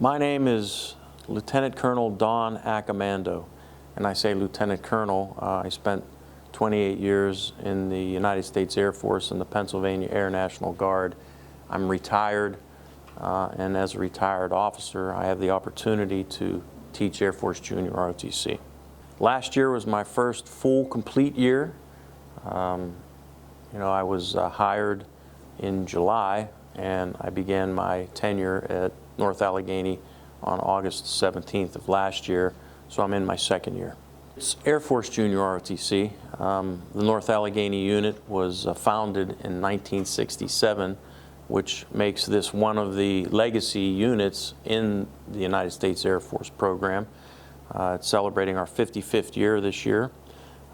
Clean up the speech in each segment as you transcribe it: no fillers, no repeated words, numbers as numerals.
My name is Lieutenant Colonel Don Accomando, and I say Lieutenant Colonel. I spent 28 years in the United States Air Force and the Pennsylvania Air National Guard. I'm retired, and as a retired officer, I have the opportunity to teach Air Force Junior ROTC. Last year was my first full, complete year. I was hired in July, and I began my tenure at North Allegheny on August 17th of last year, so I'm in my second year. It's Air Force Junior ROTC. The North Allegheny unit was founded in 1967, which makes this one of the legacy units in the United States Air Force program. It's celebrating our 55th year this year.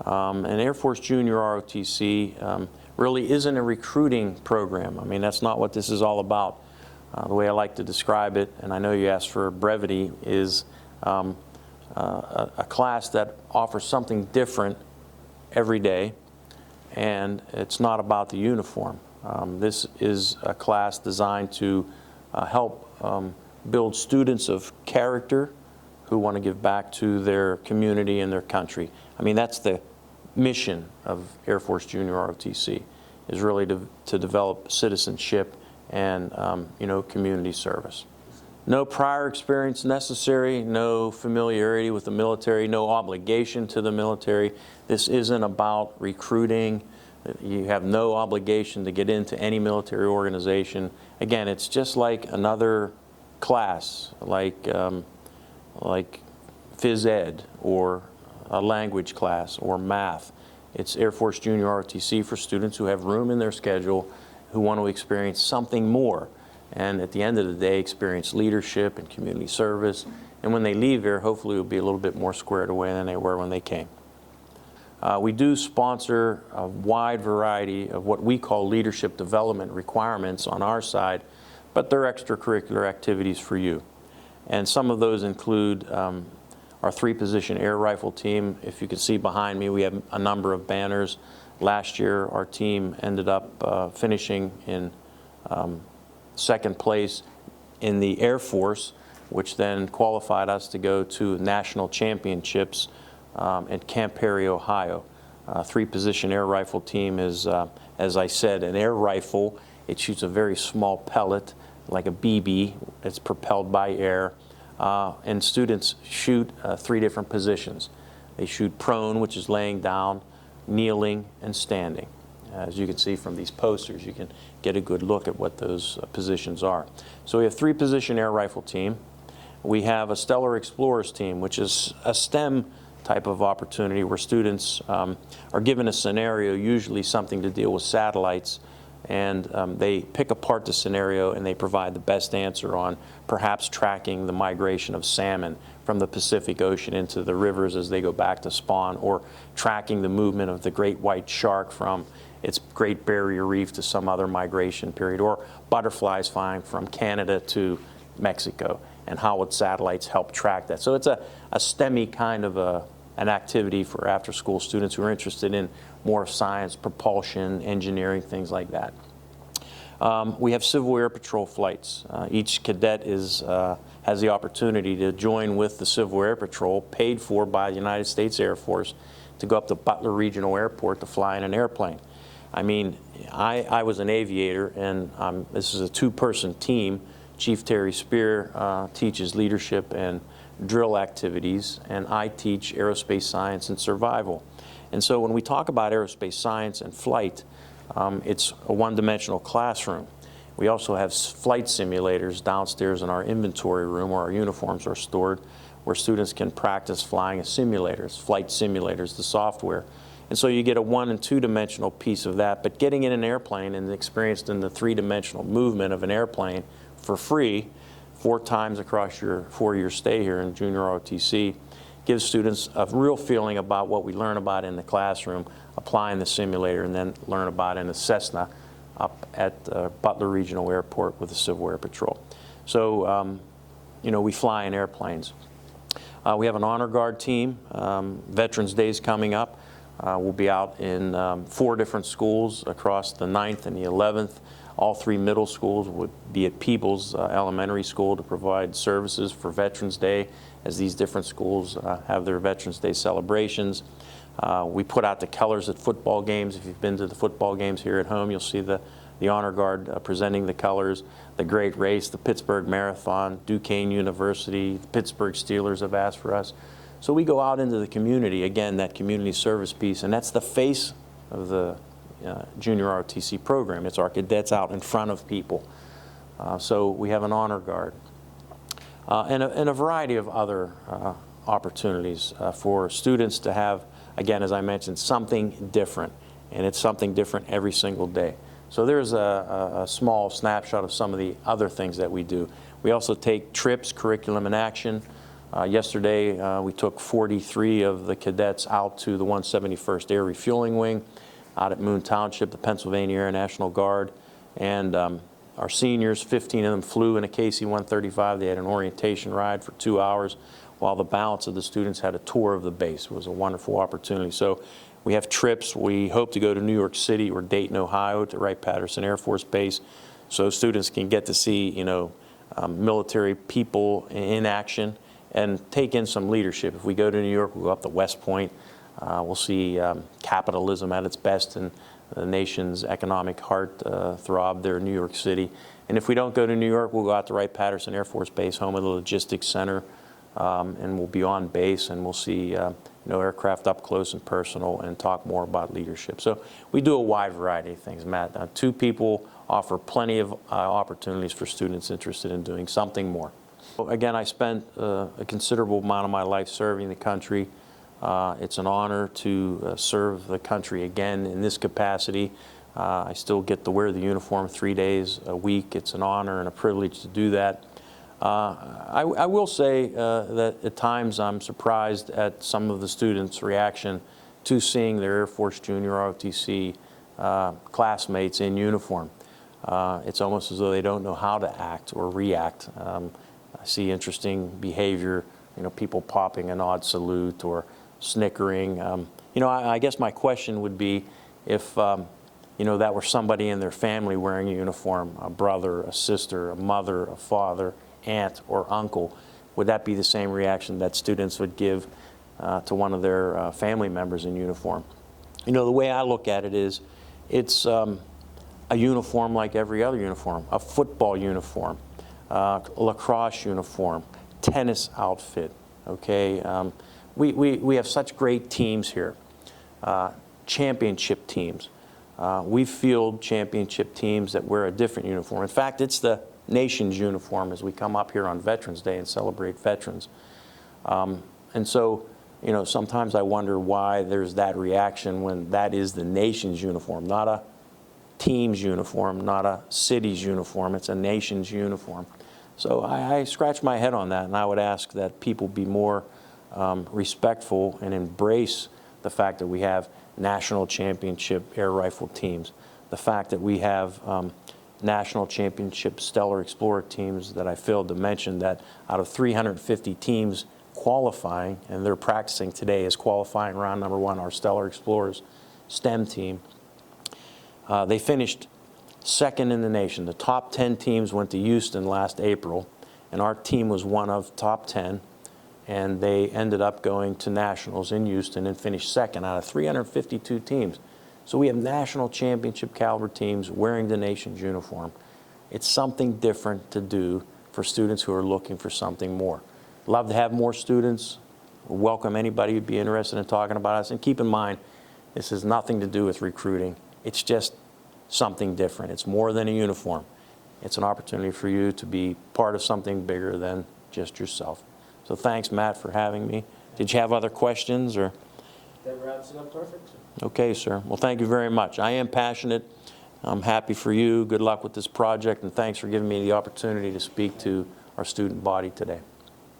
And Air Force Junior ROTC really isn't a recruiting program. I mean, that's not what this is all about. The way I like to describe it, and I know you asked for brevity, is a class that offers something different every day, and it's not about the uniform. This is a class designed to help build students of character who want to give back to their community and their country. I mean, that's the mission of Air Force Junior ROTC, is really to develop citizenship and community service. No prior experience necessary, no familiarity with the military, no obligation to the military. This isn't about recruiting. You have no obligation to get into any military organization. Again, it's just like another class, like phys ed or a language class or math. It's Air Force Junior ROTC for students who have room in their schedule, who want to experience something more, and at the end of the day experience leadership and community service, and when they leave here hopefully will be a little bit more squared away than they were when they came. We do sponsor a wide variety of what we call leadership development requirements on our side, but they're extracurricular activities for you. And some of those include our 3-position air rifle team. If you can see behind me, we have a number of banners. Last year, our team ended up finishing in second place in the Air Force, which then qualified us to go to national championships at Camp Perry, Ohio. 3-position air rifle team is, as I said, an air rifle. It shoots a very small pellet, like a BB. It's propelled by air. And students shoot 3 different positions. They shoot prone, which is laying down, kneeling, and standing. As you can see from these posters, you can get a good look at what those positions are. So we have 3-position air rifle team. We have a Stellar Explorers team, which is a STEM type of opportunity where students are given a scenario, usually something to deal with satellites, and they pick apart the scenario and they provide the best answer on perhaps tracking the migration of salmon from the Pacific Ocean into the rivers as they go back to spawn, or tracking the movement of the great white shark from its Great Barrier Reef to some other migration period, or butterflies flying from Canada to Mexico, and how would satellites help track that. So it's a STEMmy kind of an activity for after-school students who are interested in more science, propulsion, engineering, things like that. We have Civil Air Patrol flights. Each cadet has the opportunity to join with the Civil Air Patrol, paid for by the United States Air Force, to go up to Butler Regional Airport to fly in an airplane. I mean, I was an aviator, and this is a 2-person team. Chief Terry Spear teaches leadership and drill activities, and I teach aerospace science and survival. And so when we talk about aerospace science and flight, it's a one-dimensional classroom. We also have flight simulators downstairs in our inventory room where our uniforms are stored, where students can practice flying simulators, flight simulators, the software. And so you get a 1- and 2-dimensional piece of that, but getting in an airplane and experienced in the 3-dimensional movement of an airplane for free 4 times across your 4-year stay here in Junior ROTC gives students a real feeling about what we learn about in the classroom, applying the simulator, and then learn about in a Cessna up at Butler Regional Airport with the Civil Air Patrol. So, we fly in airplanes. We have an Honor Guard team. Veterans Day is coming up. We'll be out in 4 different schools across the 9th and the 11th all 3 middle schools would be at Peebles Elementary School to provide services for Veterans Day, as these different schools have their Veterans Day celebrations. We put out the colors at football games. If you've been to the football games here at home, you'll see the Honor Guard presenting the colors. The great race, the Pittsburgh Marathon, Duquesne University, the Pittsburgh Steelers have asked for us. So we go out into the community, again, that community service piece, and that's the face of the junior ROTC program. It's our cadets out in front of people. So we have an Honor Guard. And a variety of other opportunities for students to have, again, as I mentioned, something different. And it's something different every single day. So there's a small snapshot of some of the other things that we do. We also take trips, curriculum in action. Yesterday, we took 43 of the cadets out to the 171st Air Refueling Wing out at Moon Township, the Pennsylvania Air National Guard. And our seniors, 15 of them flew in a KC-135. They had an orientation ride for 2 hours, while the balance of the students had a tour of the base. It was a wonderful opportunity. So we have trips. We hope to go to New York City or Dayton, Ohio, to Wright-Patterson Air Force Base, so students can get to see, military people in action and take in some leadership. If we go to New York, we'll go up to West Point. We'll see capitalism at its best and the nation's economic heart throb there in New York City. And if we don't go to New York, we'll go out to Wright-Patterson Air Force Base, home of the logistics center, and we'll be on base, and we'll see aircraft up close and personal and talk more about leadership. So we do a wide variety of things, Matt. 2 people offer plenty of opportunities for students interested in doing something more. Again, I spent a considerable amount of my life serving the country. It's an honor to serve the country again in this capacity. I still get to wear the uniform 3 days a week. It's an honor and a privilege to do that. I will say that at times I'm surprised at some of the students' reaction to seeing their Air Force Junior ROTC classmates in uniform. It's almost as though they don't know how to act or react. I see interesting behavior, people popping an odd salute or snickering. I guess my question would be if, that were somebody in their family wearing a uniform, a brother, a sister, a mother, a father, aunt, or uncle, would that be the same reaction that students would give to one of their family members in uniform? The way I look at it is, it's a uniform like every other uniform, a football uniform, lacrosse uniform, tennis outfit, okay? We have such great teams here, championship teams. We field championship teams that wear a different uniform. In fact, it's the nation's uniform as we come up here on Veterans Day and celebrate veterans. And so, sometimes I wonder why there's that reaction when that is the nation's uniform, not a team's uniform, not a city's uniform, it's a nation's uniform. So I scratch my head on that, and I would ask that people be more respectful and embrace the fact that we have national championship air rifle teams, the fact that we have national championship Stellar Explorer teams that I failed to mention, that out of 350 teams qualifying, and they're practicing today as qualifying round number 1, our Stellar Explorers STEM team, they finished 2nd in the nation. The top 10 teams went to Houston last April, and our team was one of top 10, and they ended up going to nationals in Houston and finished 2nd out of 352 teams. So we have national championship caliber teams wearing the nation's uniform. It's something different to do for students who are looking for something more. Love to have more students. Welcome anybody who'd be interested in talking about us. And keep in mind, this has nothing to do with recruiting. It's just something different. It's more than a uniform. It's an opportunity for you to be part of something bigger than just yourself. So thanks, Matt, for having me. Did you have other questions? Or? That wraps it up perfect. Okay, sir. Well, thank you very much. I am passionate. I'm happy for you. Good luck with this project, and thanks for giving me the opportunity to speak to our student body today.